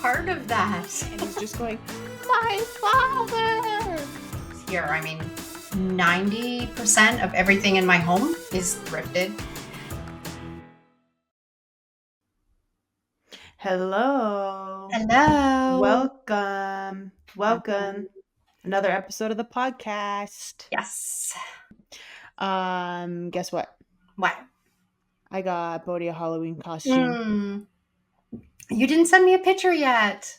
part of that. And he's just going, my father. Here, I mean, 90% of everything in my home is thrifted. Hello. Hello. Welcome. Another episode of the podcast. Yes. Guess what? What? I got Bodhi a Halloween costume. You didn't send me a picture yet.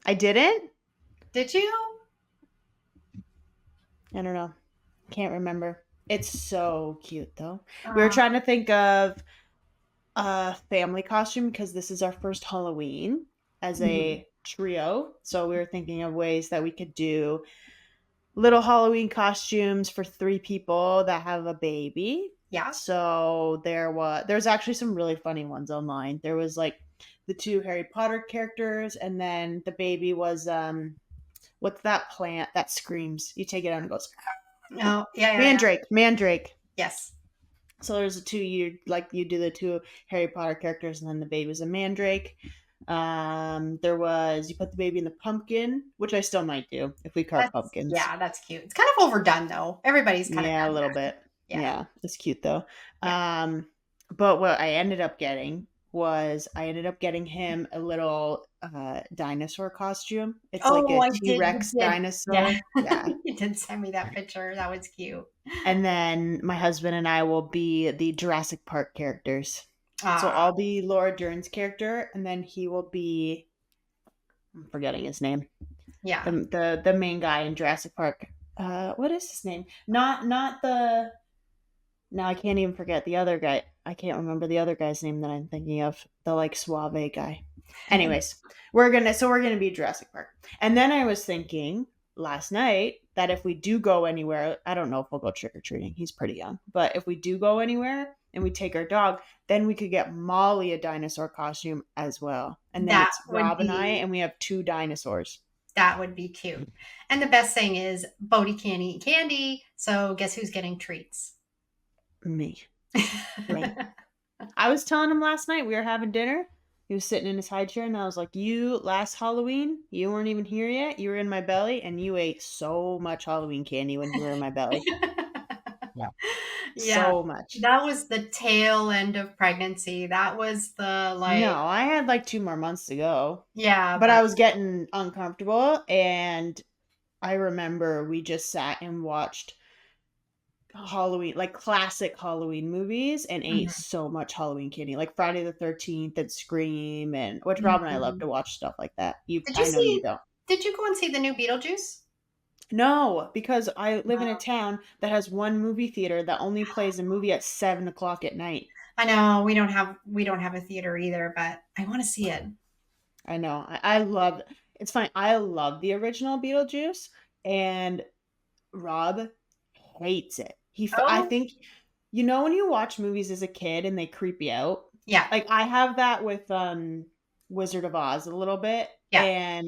I didn't? Did you? I don't know. Can't remember. It's so cute though. We were trying to think of a family costume because this is our first Halloween as a trio. So we were thinking of ways that we could do little Halloween costumes for 3 people that have a baby. Yeah. So there's actually some really funny ones online. There was like the 2 Harry Potter characters, and then the baby was what's that plant that screams? You take it out and it goes. Oh, yeah. Mandrake. Yes. So there's the 2 you do the 2 Harry Potter characters, and then the baby was a mandrake. There was, you put the baby in the pumpkin, which I still might do if we carve pumpkins. Yeah, that's cute. It's kind of overdone though. Everybody's kind of a little bit. Yeah, it's cute though. Yeah. But what I ended up getting him a little dinosaur costume. It's like a T-Rex dinosaur. Yeah. You did send me that picture. That was cute. And then my husband and I will be the Jurassic Park characters. So I'll be Laura Dern's character, and then he will be, I'm forgetting his name. Yeah. The main guy in Jurassic Park. What is his name? Not the. Now I can't even forget the other guy. I can't remember the other guy's name that I'm thinking of. The like suave guy. Anyways, we're gonna be Jurassic Park. And then I was thinking last night that if we do go anywhere, I don't know if we'll go trick-or-treating. He's pretty young. But if we do go anywhere and we take our dog, then we could get Molly a dinosaur costume as well. And then it's Rob and I, and we have 2 dinosaurs. That would be cute. And the best thing is Bodhi can't eat candy. So guess who's getting treats? Me. I was telling him last night, we were having dinner. He was sitting in his high chair, and I was like, you, last Halloween, you weren't even here yet. You were in my belly, and you ate so much Halloween candy when you were in my belly. Yeah. So much. That was the tail end of pregnancy. That was the like. No, I had like 2 more months to go. Yeah. But I was getting uncomfortable, and I remember we just sat and watched Halloween, like classic Halloween movies, and ate so much Halloween candy, like Friday the 13th and Scream, and which Rob and I love to watch stuff like that. You don't. Did you go and see the new Beetlejuice? No, because I live in a town that has one movie theater that only plays a movie at 7:00 at night. I know we don't have a theater either, but I want to see it. I know. I love. It's fine. I love the original Beetlejuice, and Rob hates it. I think, when you watch movies as a kid and they creep you out. Yeah. Like I have that with Wizard of Oz a little bit. Yeah.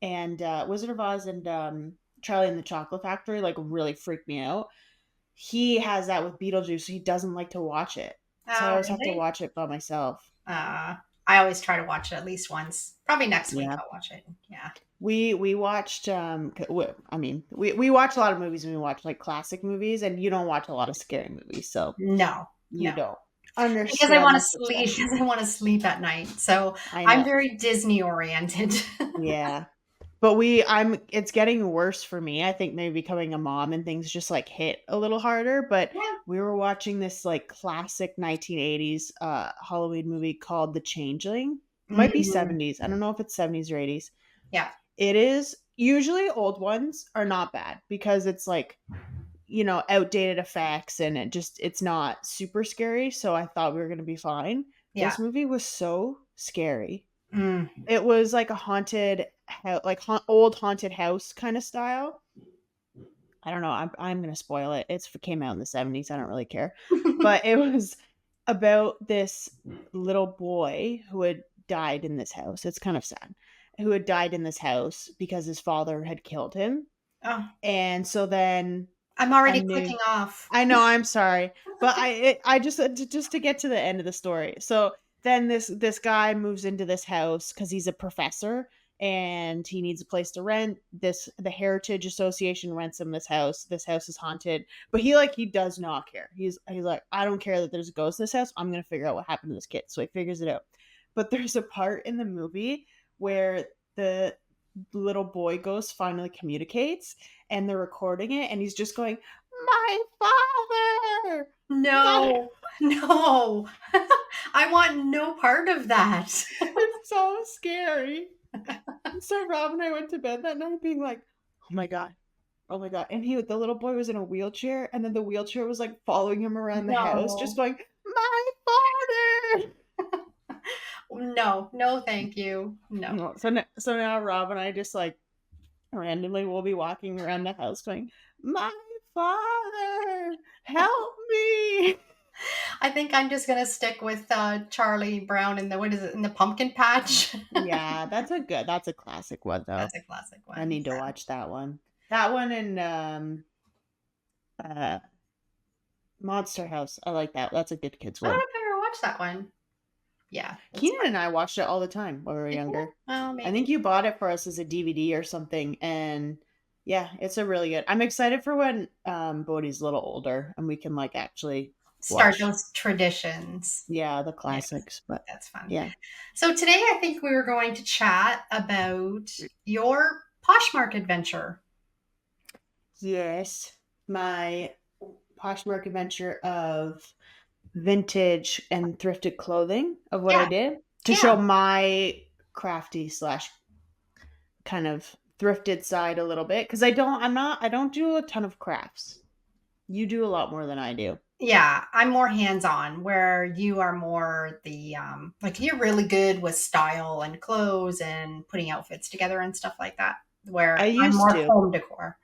And Wizard of Oz and Charlie and the Chocolate Factory like really freak me out. He has that with Beetlejuice, so he doesn't like to watch it. So I always have to watch it by myself. I always try to watch it at least once. Probably next week I'll watch it. Yeah. We watched we watch a lot of movies, and we watch like classic movies, and you don't watch a lot of scary movies, so no, you don't understand. Because I want to sleep. Because I want to sleep at night, so I'm very Disney oriented. Yeah, but it's getting worse for me. I think maybe becoming a mom and things just like hit a little harder. But we were watching this like classic 1980s Halloween movie called The Changeling. It might be 70s. I don't know if it's 70s or 80s. Yeah. It is. Usually old ones are not bad because it's like, outdated effects, and it's not super scary. So I thought we were going to be fine. Yeah. This movie was so scary. It was like a haunted house, like old haunted house kind of style. I don't know. I'm going to spoil it. It came out in the 70s. I don't really care. But it was about this little boy who had died in this house. It's kind of sad. Who had died in this house because his father had killed him. Oh. And so then I'm already clicking off. I know, I'm sorry. But I just to get to the end of the story. So then this guy moves into this house because he's a professor and he needs a place to rent. The Heritage Association rents him this house. This house is haunted, but he does not care. He's like, I don't care that there's a ghost in this house. I'm gonna figure out what happened to this kid. So he figures it out. But there's a part in the movie where the little boy ghost finally communicates, and they're recording it, and he's just going, "My father, my." No, no. I want no part of that. It's so scary. So Rob and I went to bed that night being like, "Oh my god, oh my god!" And the little boy was in a wheelchair, and then the wheelchair was like following him around the house, just No. going, "My father." No, no, thank you. No. No, so now Rob and I just like randomly will be walking around the house going, "My father, help me." I think I'm just gonna stick with Charlie Brown in the what is it in the pumpkin patch. Yeah, that's a classic one though. That's a classic I one. need to Yeah. watch that one. That one and uh Monster House. I like that. That's a good kids I don't know one. if I ever watched that one. Yeah, it's Keenan fun. and I watched it all the time when we were Did you? younger. Oh, I maybe think you bought it for us as a DVD or something, and yeah, it's a really good. I'm excited for when Bodhi's a little older and we can like actually start watch, those traditions. yeah, the Yeah, classics. But that's fun. yeah. So today I think we were going to chat about your Poshmark adventure. Yes. My Poshmark adventure of vintage and thrifted clothing of what I Yeah, did to yeah, show my crafty slash kind of thrifted side a little bit because I don't do a ton of crafts. You do a lot more than I do. yeah. I'm more hands-on, where you are more the like you're really good with style and clothes and putting outfits together and stuff like that. I Where I'm used more to. home decor.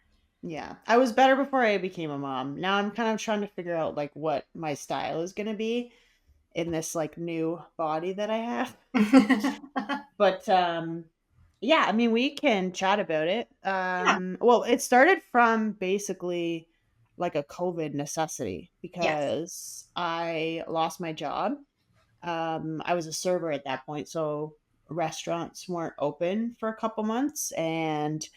Yeah. I was better before I became a mom. Now I'm kind of trying to figure out like what my style is going to be in this like new body that I have. But yeah, I mean we can chat about it. Yeah. Well, it started from basically like a COVID necessity Yes. because I lost my job. I was a server at that point, so restaurants weren't open for a couple months and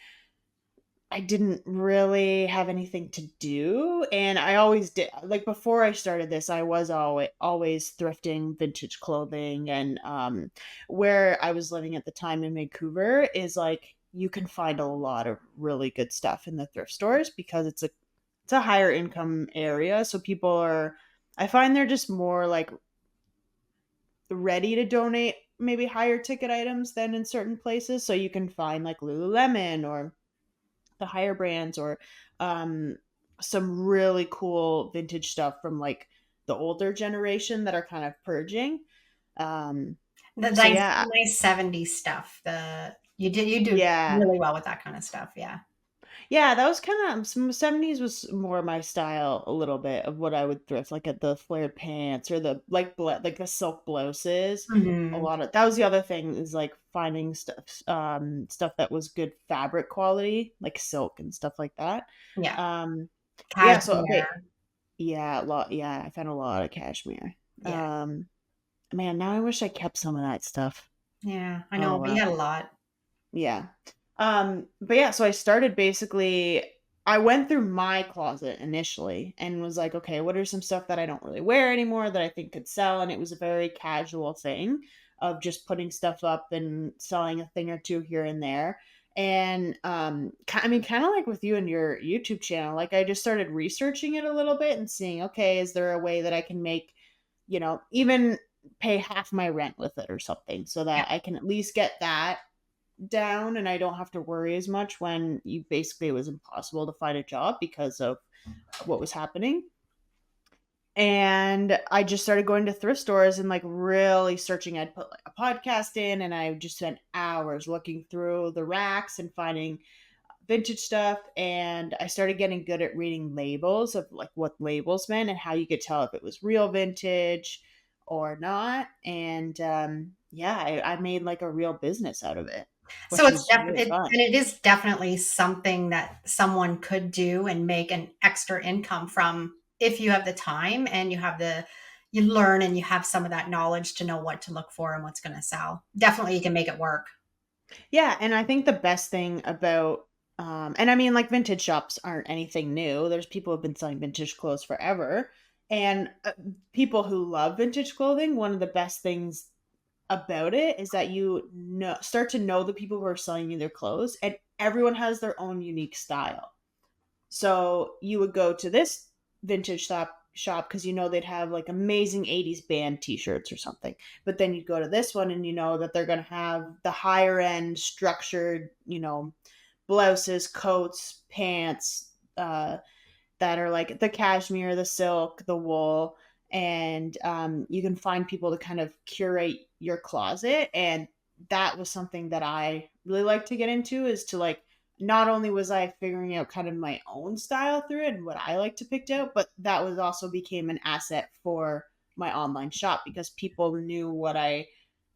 I didn't really have anything to do, and I always did like before I started this, I was always thrifting vintage clothing, and where I was living at the time in Vancouver is like you can find a lot of really good stuff in the thrift stores because it's a higher income area, so people are I find they're just more like ready to donate maybe higher ticket items than in certain places, so you can find like Lululemon or the higher brands or um some really cool vintage stuff from like the older generation that are kind of purging. Um The so nice, yeah, nice 70s stuff. The you do yeah. really well with that kind of stuff. Yeah. Yeah, that was kind of 70s was more my style a little bit of what I would thrift like at the flared pants or the like the silk blouses. A Hmm. lot of that was the other thing is like finding stuff that was good fabric quality, like silk and stuff like that. Yeah. Um yeah, so okay, Cashmere. yeah, a lot. Yeah, I found a lot of cashmere. Yeah. Man, now I wish I kept some of that stuff. Yeah. I Oh know. We well, had a lot. yeah. But yeah, so I started basically. I went through my closet initially and was like, okay, what are some stuff that I don't really wear anymore that I think could sell? And it was a very casual thing of just putting stuff up and selling a thing or two here and there. And I mean, kind of like with you and your YouTube channel, like I just started researching it a little bit and seeing, okay, is there a way that I can make, even pay half my rent with it or something so Yeah. that I can at least get that down and I don't have to worry as much when you basically it was impossible to find a job because of what was happening. And I just started going to thrift stores and like really searching. I'd put like a podcast in and I just spent hours looking through the racks and finding vintage stuff. And I started getting good at reading labels of like what labels meant and how you could tell if it was real vintage or not. And yeah, I made like a real business out of it, So which it's was really definitely, fun. and it is definitely something that someone could do and make an extra income from if you have the time and you learn and you have some of that knowledge to know what to look for and what's going to sell. Definitely, you can make it work. Yeah, and I think the best thing about and I mean like vintage shops aren't anything new. There's people who've been selling vintage clothes forever. And people who love vintage clothing, one of the best things about it is that you know start to know the people who are selling you their clothes, and everyone has their own unique style. So you would go to this vintage shop because you know they'd have like amazing 80s band t-shirts or something. But then you'd go to this one and you know that they're going to have the higher end structured, blouses, coats, pants, that are like the cashmere, the silk, the wool, and you can find people to kind of curate your closet. And that was something that I really like to get into, is to like, not only was I figuring out kind of my own style through it and what I like to pick out, but that was also became an asset for my online shop because people knew what I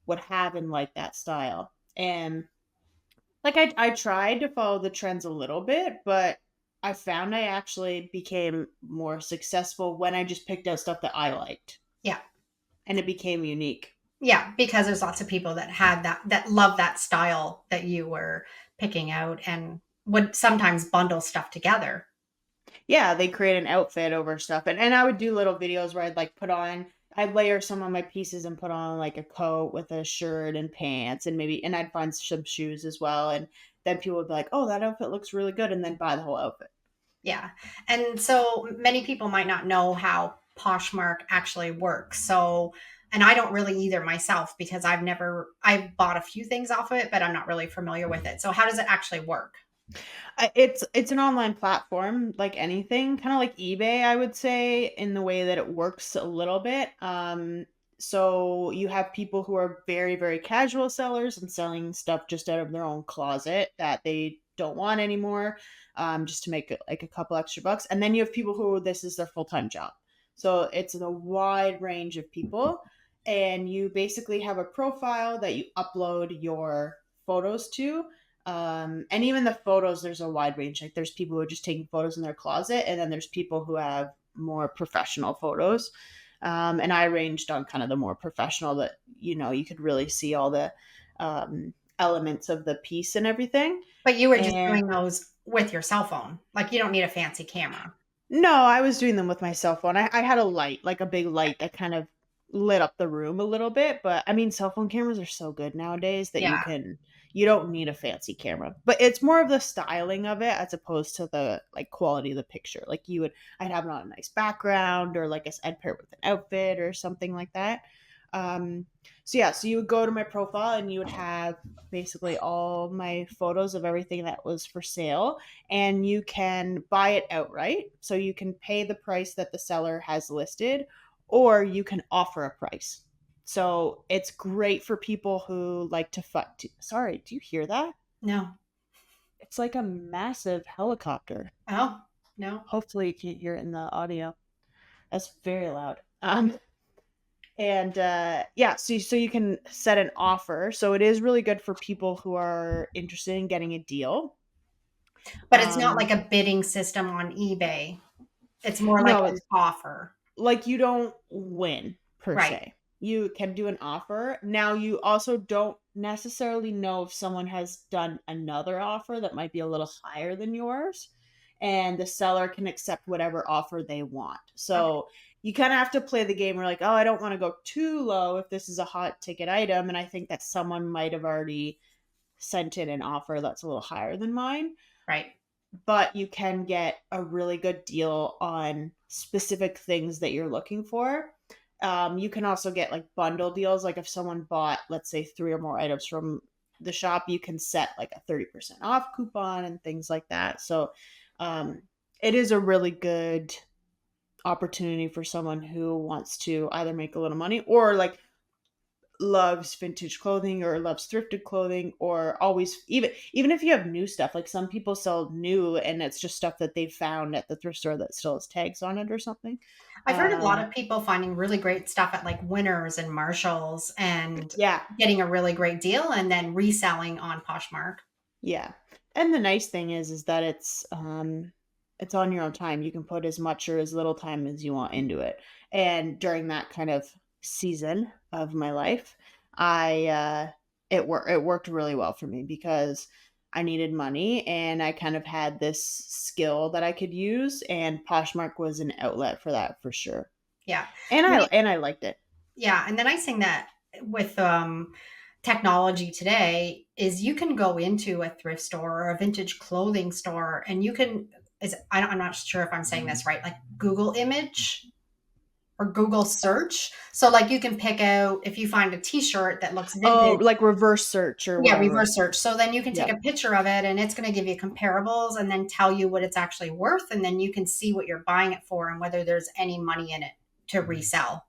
would have and like that style. And like I tried to follow the trends a little bit, but I found I actually became more successful when I just picked out stuff that I liked Yeah. and it became unique. Yeah, because there's lots of people that had that love that style that you were picking out and would sometimes bundle stuff together. Yeah, they create an outfit over stuff. And I would do little videos where I'd layer some of my pieces and put on like a coat with a shirt and pants and I'd find some shoes as well. And then people would be like, oh, that outfit looks really good. And then buy the whole outfit. Yeah. And so many people might not know how Poshmark actually works. So, and I don't really either myself because I've bought a few things off of it, but I'm not really familiar with it. So, how does it actually work? It's an online platform like anything, kind of like eBay, I would say, in the way that it works a little bit. So you have people who are very, very casual sellers and selling stuff just out of their own closet that they don't want anymore, just to make it like a couple extra bucks. And then you have people who this is their full time job. So it's a wide range of people, and you basically have a profile that you upload your photos to, and even the photos, there's a wide range. Like there's people who are just taking photos in their closet, and then there's people who have more professional photos. And I ranged on kind of the more professional that, you could really see all the elements of the piece and everything. But you were just And doing those with your cell phone. Like you don't need a fancy camera. no, I was doing them with my cell phone. I had a light, like a big light that kind of lit up the room a little bit. But I mean, cell phone cameras are so good nowadays that Yeah. you don't need a fancy camera. But it's more of the styling of it as opposed to the like quality of the picture. Like I'd have it on a nice background, or like I'd pair it with an outfit or something like that. So yeah, so you would go to my profile and you would have basically all my photos of everything that was for sale, and you can buy it outright. So you can pay the price that the seller has listed, or you can offer a price. So it's great for people who like to Sorry, do you hear that? No. It's like a massive helicopter. Oh, no. Hopefully you can hear it in the audio. That's very loud. And yeah, so you can set an offer. So it is really good for people who are interested in getting a deal. But it's not like Um, a bidding system on eBay. It's more like no, an offer. like you don't win per Right. se. You can do an offer. Now you also don't necessarily know if someone has done another offer that might be a little higher than yours, and the seller can accept whatever offer they want. Okay. So you kind of have to play the game where like, oh, I don't want to go too low if this is a hot ticket item, and I think that someone might have already sent in an offer that's a little higher than mine, Right. but you can get a really good deal on specific things that you're looking for. You can also get like bundle deals. Like if someone bought, let's say, three or more items from the shop, you can set like a 30% off coupon and things like that. So um, it is a really good opportunity for someone who wants to either make a little money or like loves vintage clothing or loves thrifted clothing, or always, even if you have new stuff, like some people sell new and it's just stuff that they found at the thrift store that still has tags on it or something. I've heard of a lot um of people finding really great stuff at like Winners and Marshalls and yeah, getting a really great deal and then reselling on Poshmark. yeah. And the nice thing is that it's on your own time. You can put as much or as little time as you want into it. And during that kind of season of my life, I it worked really well for me because I needed money and I kind of had this skill that I could use, and Poshmark was an outlet for that for sure. Yeah. And I liked it. Yeah, and the nice thing that with technology today is you can go into a thrift store or a vintage clothing store, and you can I'm not sure if I'm saying this right, like Google image or Google search. So like you can pick out if you find a T-shirt that looks Oh, vintage. like reverse search or Yeah, whatever. reverse search. So then you can take Yep. a picture of it and it's going to give you comparables and then tell you what it's actually worth. And then you can see what you're buying it for and whether there's any money in it to resell.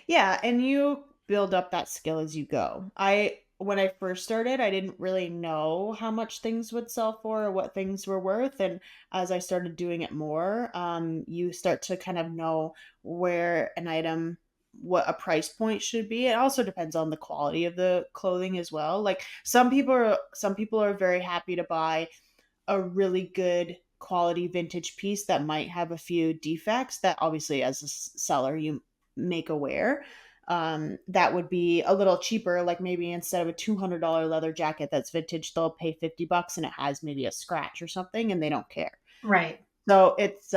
Yeah, and you build up that skill as you go. I When I first started, I didn't really know how much things would sell for or what things were worth. And as I started doing it more, you start to kind of know where an item, what a price point should be. It also depends on the quality of the clothing as well. Like some people are very happy to buy a really good quality vintage piece that might have a few defects that obviously as a seller you make aware. That would be a little cheaper, like maybe instead of a $200 leather jacket that's vintage, they'll pay $50 and it has maybe a scratch or something and they don't care. Right. So it's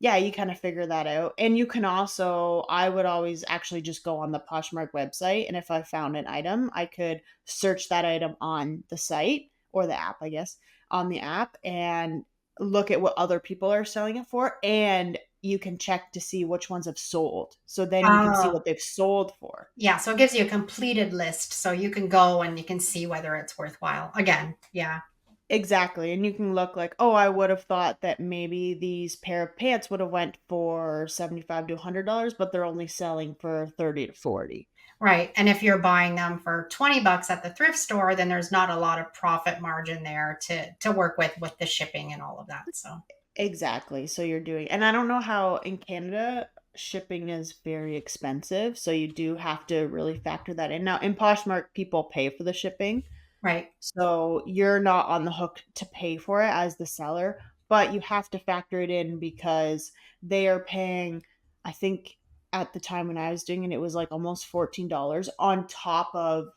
yeah, you kind of figure that out. And you can also I would always actually just go on the Poshmark website, and if I found an item, I could search that item on the site or the app, I guess, on the app and look at what other people are selling it for, and you can check to see which ones have sold. So then you can see Oh, what they've sold for. yeah. So it gives you a completed list so you can go and you can see whether it's worthwhile. Again, yeah. Exactly, and you can look like, "Oh, I would have thought that maybe these pair of pants would have went for 75 to $100, but they're only selling for 30 to 40." Right. And if you're buying them for 20 bucks at the thrift store, then there's not a lot of profit margin there to work with the shipping and all of that. So, Exactly, so you're doing and I don't know how in Canada, shipping is very expensive, so you do have to really factor that in. Now, in Poshmark, people pay for the shipping, right. so you're not on the hook to pay for it as the seller, but you have to factor it in because they are paying, I think at the time when I was doing it, it was like almost $14 on top of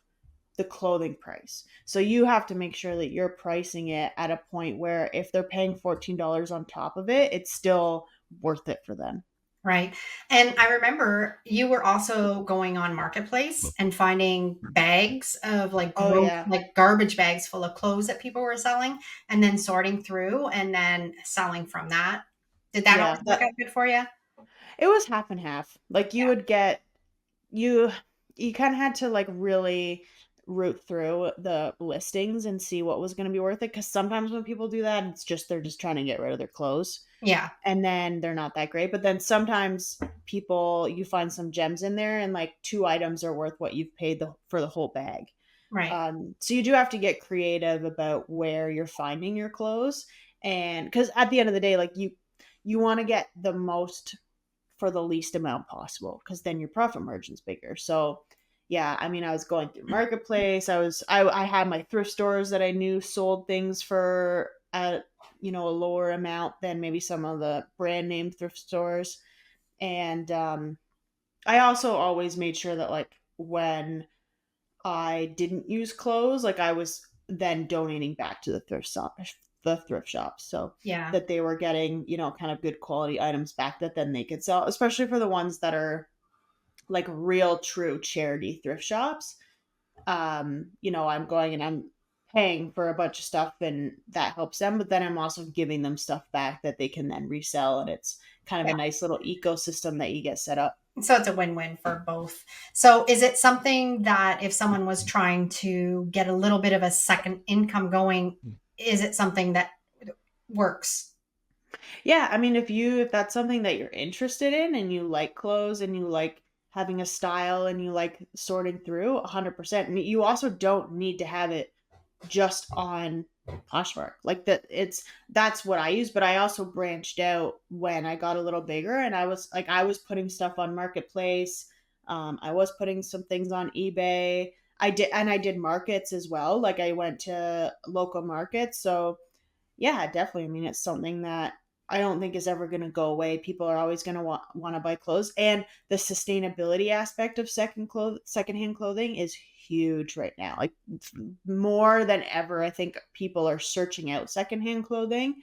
the clothing price. So you have to make sure that you're pricing it at a point where if they're paying $14 on top of it, it's still worth it for them. Right. And I remember you were also going on Marketplace and finding bags of Oh yeah. like garbage bags full of clothes that people were selling and then sorting through and then selling from that. Did that Yeah. always work out good for you? It was half and half. Like you Yeah. would get you you kind of had to like really root through the listings and see what was going to be worth it, cuz sometimes when people do that, it's just they're just trying to get rid of their clothes. Yeah. And then they're not that great. But then sometimes people you find some gems in there and like two items are worth what you've paid for the whole bag. Right. So you do have to get creative about where you're finding your clothes, and because at the end of the day, like you want to get the most for the least amount possible, because then your profit margin's bigger. So yeah, I mean, I was going through marketplace. I had my thrift stores that I knew sold things for a lower amount than maybe some of the brand name thrift stores. And I also always made sure that like when I didn't use clothes, like I was then donating back to the thrift shops, so Yeah. that they were getting, kind of good quality items back that then they could sell, especially for the ones that are like real true charity thrift shops. I'm going and I'm paying for a bunch of stuff and that helps them, but then I'm also giving them stuff back that they can then resell, and it's kind of a nice little ecosystem that you get set up. So it's a win-win for both. So is it something that if someone was trying to get a little bit of a second income going, is it something that works? Yeah, I mean, if that's something that you're interested in and you like clothes and you like having a style and you like sorting through, 100%. And you also don't need to have it just on Poshmark. Like that's what I use, but I also branched out when I got a little bigger, and I was putting stuff on Marketplace. I was putting some things on eBay. I did markets as well. Like I went to local markets. So yeah, definitely. I mean, it's something that I don't think is ever going to go away. People are always going to want to buy clothes, and the sustainability aspect of secondhand clothing is huge right now. Like more than ever, I think people are searching out secondhand clothing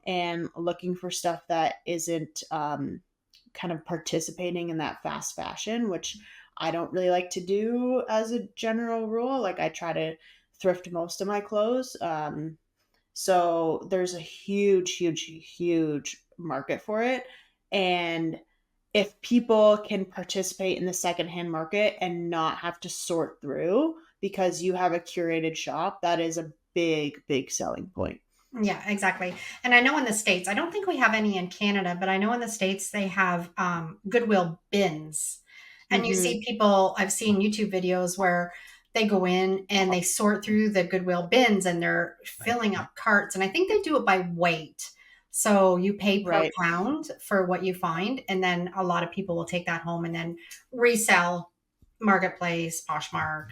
and looking for stuff that isn't kind of participating in that fast fashion, which I don't really like to do as a general rule. Like I try to thrift most of my clothes. So there's a huge, huge, huge market for it. And if people can participate in the secondhand market and not have to sort through because you have a curated shop, that is a big, big selling point. Yeah, exactly. And I know in the States, I don't think we have any in Canada, but I know in the States they have Goodwill bins. And you Mm-hmm. see people, I've seen YouTube videos where they go in and they sort through the Goodwill bins and they're filling up carts. And I think they do it by weight. So you pay per Right. pound for what you find. And then a lot of people will take that home and then resell Marketplace, Poshmark,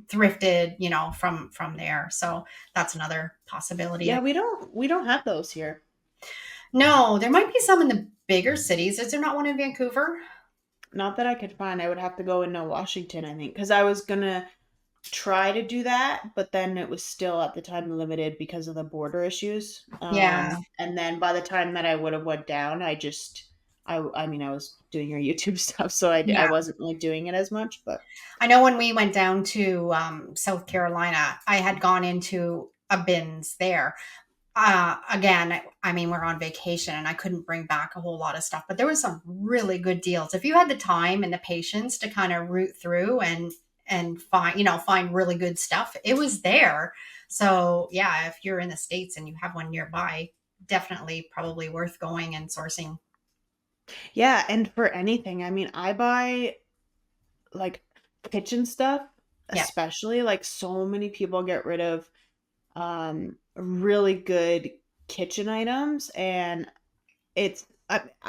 thrifted, from there. So that's another possibility. Yeah, we don't have those here. No, there might be some in the bigger cities. Is there not one in Vancouver? Not that I could find. I would have to go into Washington, I think, because I was gonna try to do that, but then it was still at the time limited because of the border issues. Yeah. And then by the time that I would have went down, I mean, I was doing your YouTube stuff, so I Yeah. wasn't really doing it as much, but I know when we went down to South Carolina, I had gone into a bins there. Again, I mean, we're on vacation and I couldn't bring back a whole lot of stuff, but there was some really good deals. If you had the time and the patience to kind of root through and find really good stuff, it was there. So yeah, if you're in the States and you have one nearby, definitely probably worth going and sourcing. yeah, and for anything, I mean, I buy like kitchen stuff, Yeah. especially like so many people get rid of really good kitchen items, and it's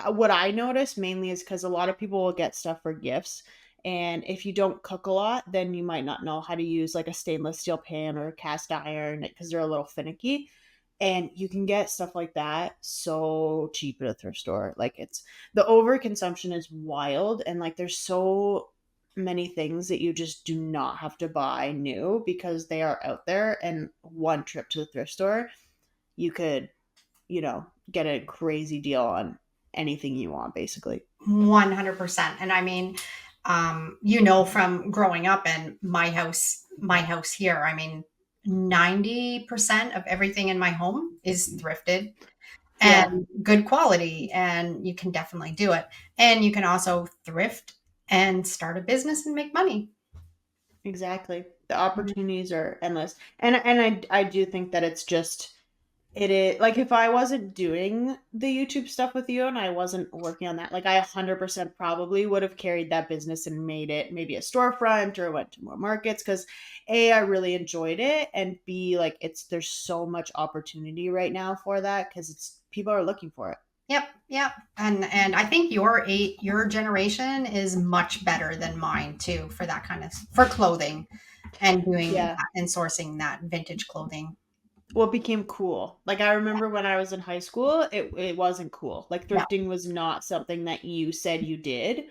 what I notice mainly is because a lot of people will get stuff for gifts, and if you don't cook a lot, then you might not know how to use like a stainless steel pan or a cast iron because they're a little finicky. And you can get stuff like that so cheap at a thrift store. Like it's the overconsumption is wild, and like there's so many things that you just do not have to buy new because they are out there. And one trip to the thrift store, you could get a crazy deal on anything you want, basically. 100%. And I mean, from growing up in my house here, I mean, 90% of everything in my home is thrifted Yeah, and good quality, and you can definitely do it. And you can also thrift and start a business and make money. exactly. The opportunities are endless. And I do think that it is like if I wasn't doing the YouTube stuff with you and I wasn't working on that, like I 100% probably would have carried that business and made it maybe a storefront or went to more markets because A, I really enjoyed it, and B, like there's so much opportunity right now for that because it's people are looking for it. Yep, yep. And I think your generation is much better than mine too for that kind of for clothing and doing Yeah. that and sourcing that vintage clothing. Well, it became cool. Like I remember when I was in high school, it wasn't cool. Like No. thrifting was not something that you said you did.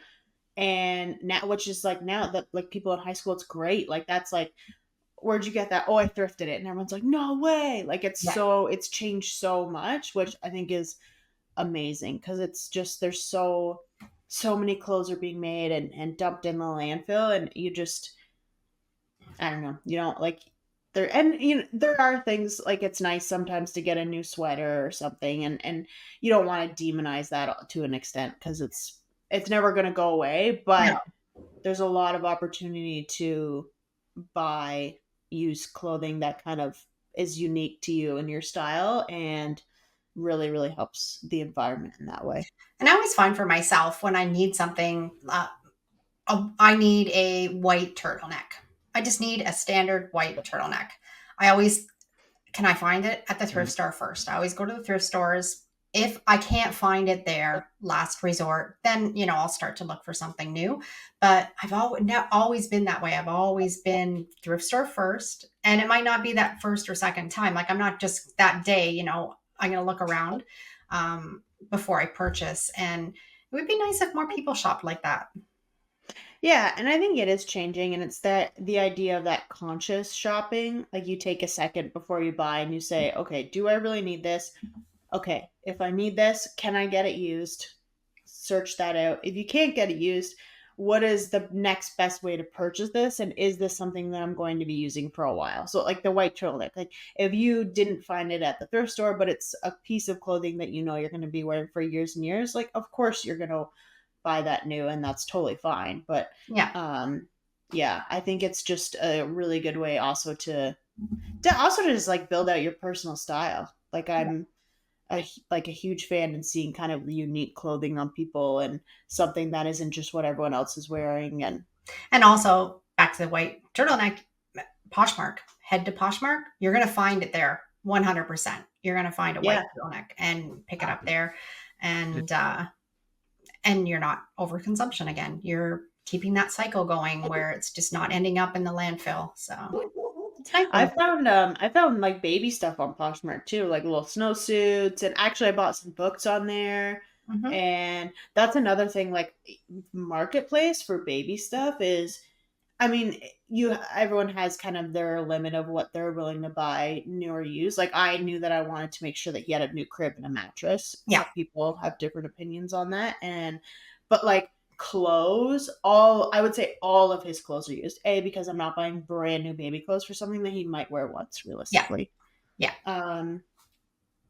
And now, which is like now that like people in high school, it's great. Like that's like, where'd you get that? Oh, I thrifted it. And everyone's like, no way. Like Yeah. it's changed so much, which I think is amazing because it's just there's so many clothes are being made and dumped in the landfill, and you just I don't know. You don't like there, and there are things like it's nice sometimes to get a new sweater or something, and you don't want to demonize that to an extent because it's never going to go away, No. but there's a lot of opportunity to buy used clothing that kind of is unique to you and your style and really really helps the environment in that way. And I always find for myself when I need something, I need a white turtleneck. I just need a standard white turtleneck. I always Can I find it at the thrift store first? I always go to the thrift stores. If I can't find it there, last resort, then I'll start to look for something new. But I've always been that way. I've always been thrift store first, and it might not be that first or second time. Like I'm not just that day, I'm going to look around before I purchase. And it would be nice if more people shopped like that. Yeah, and I think it is changing, and it's that the idea of that conscious shopping. Like you take a second before you buy and you say, okay, do I really need this? Okay, if I need this, can I get it used? Search that out. If you can't get it used, what is the next best way to purchase this? And is this something that I'm going to be using for a while? So, like the white turtleneck, like if you didn't find it at the thrift store, but it's a piece of clothing that you know you're going to be wearing for years and years, like of course you're going to buy that new, and that's totally fine. But Yeah. yeah, I think it's just a really good way also to just like build out your personal style. Like I'm like a huge fan in seeing kind of unique clothing on people and something that isn't just what everyone else is wearing. And also back to the white turtleneck, Poshmark. Head to Poshmark. You're going to find it there 100%. You're going to find a white Yeah, turtleneck and pick it up there. And you're not overconsumption again. You're keeping that cycle going where it's just not ending up in the landfill. So it's nice. I found like baby stuff on Poshmark too, like little snowsuits, and actually I bought some books on there. Mm-hmm. And that's another thing, like marketplace for baby stuff is, I mean, you everyone has kind of their limit of what they're willing to buy new or used. Like I knew that I wanted to make sure that he had a new crib and a mattress. Yeah. Some people have different opinions on that, and but like clothes, all I would say all of his clothes are used. A, because I'm not buying brand new baby clothes for something that he might wear once, Yeah. realistically. Yeah.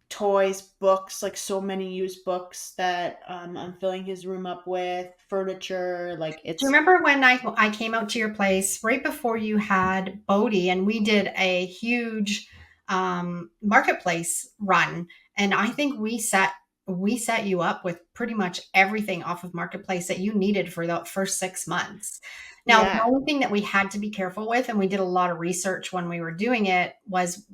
Toys, books, like so many used books that I'm filling his room up with, furniture, like Do you it's remember when I came out to your place right before you had Bodhi and we did a huge marketplace run? And I think we set you up with pretty much everything off of marketplace that you needed for the first 6 months. Now, the yeah. only thing that we had to be careful with, and we did a lot of research when we were doing it, was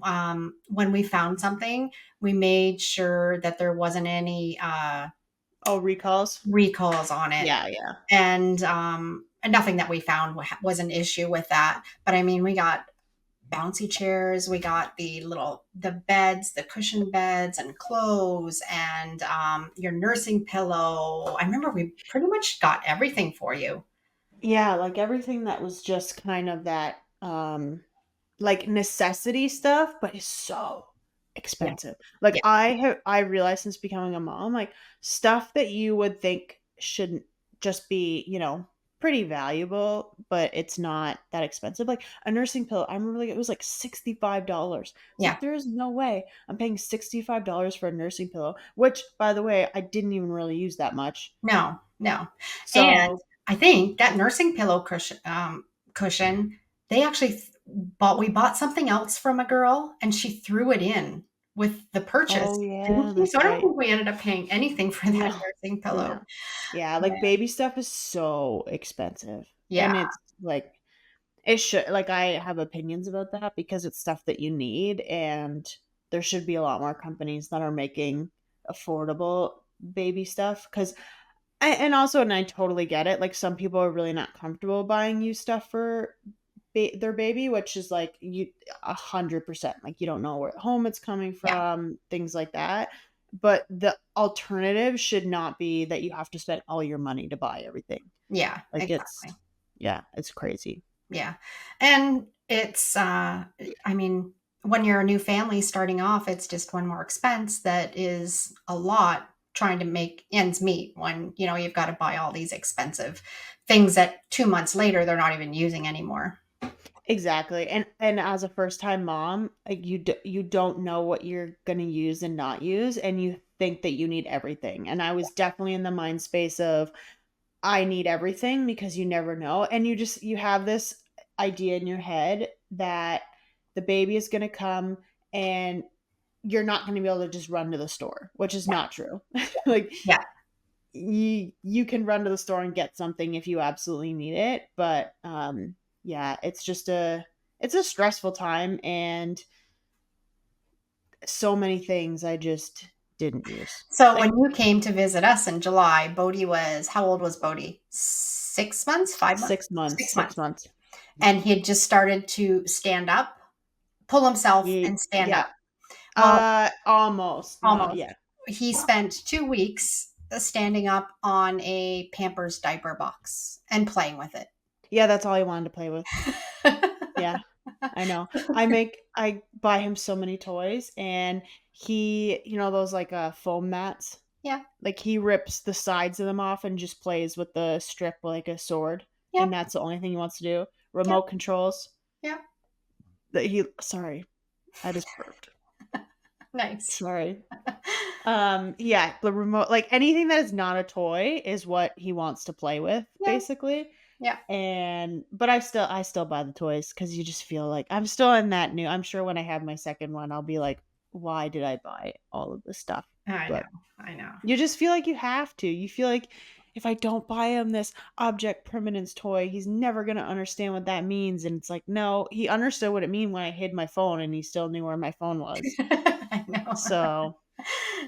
when we found something, we made sure that there wasn't any Oh, recalls. recalls on it, Yeah, yeah. and nothing that we found was an issue with that. But I mean, we got bouncy chairs, we got the beds, the cushion beds, and clothes, and your nursing pillow. I remember we pretty much got everything for you. Yeah, like everything that was just kind of that like necessity stuff, but it's so Yeah, expensive. Like yeah, I realized since becoming a mom, like stuff that you would think shouldn't just be, pretty valuable, but it's not that expensive. Like a nursing pillow, I remember like it was like $65. It's yeah. like there is no way I'm paying $65 for a nursing pillow, which by the way, I didn't even really use that much. No, no. And So, I think that nursing pillow cushion, they actually we bought something else from a girl and she threw it in with the purchase, oh didn't yeah, she? So that's I don't right. think we ended up paying anything for that No. nursing pillow. No. Yeah, like baby stuff is so expensive. Yeah, And it's like it should like I have opinions about that because it's stuff that you need, and there should be a lot more companies that are making affordable baby stuff cuz and I totally get it. Like some people are really not comfortable buying you stuff for their baby, which is like 100%. Like you don't know where home it's coming yeah, from, things like that. But the alternative should not be that you have to spend all your money to buy everything. yeah, Like exactly. yeah, it's crazy. Yeah. And it's I mean, when you're a new family starting off, it's just one more expense that is a lot trying to make ends meet when, you've got to buy all these expensive things that 2 months later they're not even using anymore. Exactly. And as a first time mom, like you don't know what you're going to use and not use, and you think that you need everything. And I was definitely in the mind space of I need everything because you never know. And you have this idea in your head that the baby is going to come and you're not going to be able to just run to the store, which is Yeah. not true. Like Yeah. you can run to the store and get something if you absolutely need it, but yeah, it's a stressful time, and so many things I just didn't use. So when Like you came to visit us in July, Bodhi was, how old was Bodhi? 6 months, 5 months, 6 months, 6 months. 6 months. And he had just started to stand up, pull himself and stand Yeah. up. Almost, not Almost. yet. He spent 2 weeks standing up on a Pampers diaper box and playing with it. Yeah, that's all he wanted to play with. Yeah, I know. I buy him so many toys, and he, those like foam mats. Yeah. Like he rips the sides of them off and just plays with the strip like a sword, Yep. and that's the only thing he wants to do. Yep. Remote controls. Yep. Sorry, I just burped. Nice. Sorry. Yeah, the remote, like anything that is not a toy is what he wants to play with, Yeah. basically. Yeah. But I still buy the toys because you just feel like I'm still in that new. I'm sure when I have my second one, I'll be like, why did I buy all of this stuff? I But know. you just feel like you have to. You feel like if I don't buy him this object permanence toy, he's never gonna understand what that means. And it's like, no, he understood what it mean when I hid my phone, and he still knew where my phone was. I know. So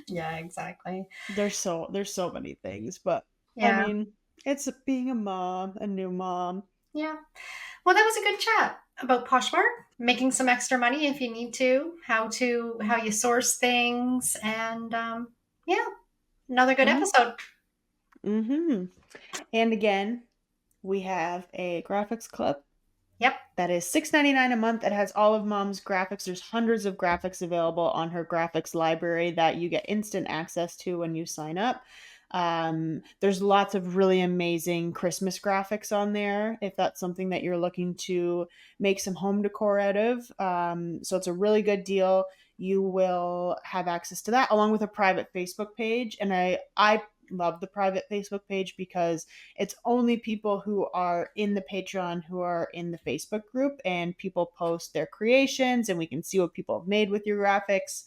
Yeah, exactly. there's so many things, but I Yeah. mean, it's being a mom, a new mom. Yeah. Well, that was a good chat about Poshmark, making some extra money if you need to, how you source things, and yeah, another good Mm-hmm. episode. Mm-hmm. And again, we have a graphics club. Yep. That is $6.99 a month. It has all of Mom's graphics. There's hundreds of graphics available on her graphics library that you get instant access to when you sign up. There's lots of really amazing Christmas graphics on there if that's something that you're looking to make some home decor out of. So it's a really good deal. You will have access to that along with a private Facebook page. And I love the private Facebook page because it's only people who are in the Patreon who are in the Facebook group, and people post their creations and we can see what people have made with your graphics.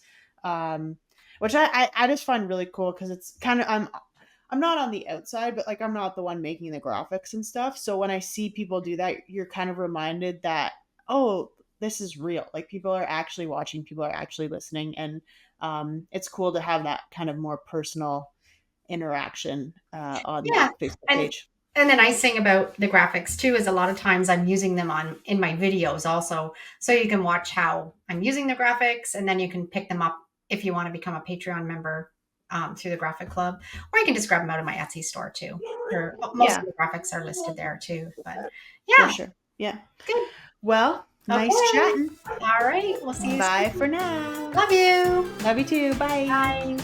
Which I just find really cool because it's kind of, I'm not on the outside, but like I'm not the one making the graphics and stuff. So when I see people do that, you're kind of reminded that, oh, this is real. Like people are actually watching, people are actually listening. And it's cool to have that kind of more personal interaction on Yeah. that Facebook And page. the nice thing about the graphics too is a lot of times I'm using them in my videos also. So you can watch how I'm using the graphics, and then you can pick them up if you want to become a Patreon member through the graphic club, or you can just grab them out of my Etsy store too. Most Yeah, of the graphics are listed there too. But for yeah, sure. Yeah. good. Well, nice Okay. chatting. All right. We'll see you Bye soon. for now. Love you. Love you too. Bye. Bye.